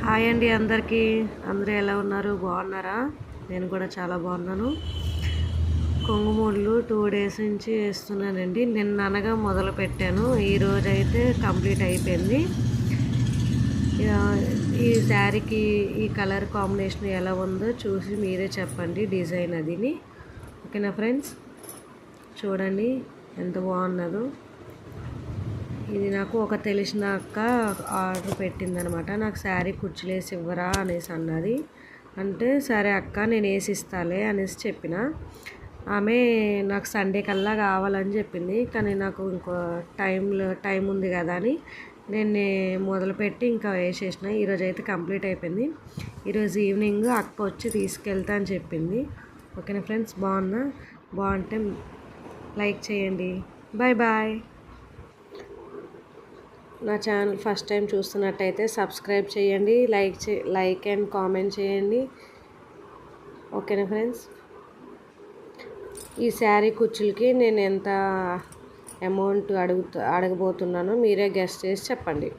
Hi అండి అందరికీ. అందరూ ఎలా ఉన్నారు? బాగున్నారా? నేను కూడా చాలా బాగున్నాను. కొంగుముళ్ళు 2 డేస్ నుంచి వేస్తున్నానండి. నిన్న అనగా మొదలు పెట్టాను. ఈరోజు అయితే కంప్లీట్ అయిపోయింది. ఈ శారీకి ఈ కలర్ కాంబినేషన్ ఎలా ఉందో చూసి మీరే చెప్పండి. డిజైన్ అదిని ఓకేనా ఫ్రెండ్స్? చూడండి ఎంత బాగున్నదో. ఇది నాకు ఒక తెలిసిన అక్క ఆర్డర్ పెట్టిందనమాట. నాకు శారీ కుచ్చులేసి ఇవ్వరా అనేసి అన్నది. అంటే సరే అక్క నేను వేసి ఇస్తాలే అనేసి చెప్పిన. ఆమె నాకు సండే కల్లా కావాలని చెప్పింది. కానీ నాకు ఇంకో టైం ఉంది కదా అని నేను మొదలుపెట్టి ఇంకా వేసేసిన. ఈరోజు అయితే కంప్లీట్ అయిపోయింది. ఈరోజు ఈవినింగ్ అక్క వచ్చి తీసుకెళ్తా అని చెప్పింది. ఓకేనా ఫ్రెండ్స్? బాగుంటే లైక్ చేయండి. Bye bye. నా ఛానల్ ఫస్ట్ టైం చూస్తున్నట్టయితే సబ్స్క్రైబ్ చేయండి, లైక్ అండ్ కామెంట్ చేయండి. ఓకేనా ఫ్రెండ్స్? ఈ శారీ కుచ్చులకి నేను ఎంత అమౌంట్ అడగబోతున్నానో మీరే గెస్ చేసి చెప్పండి.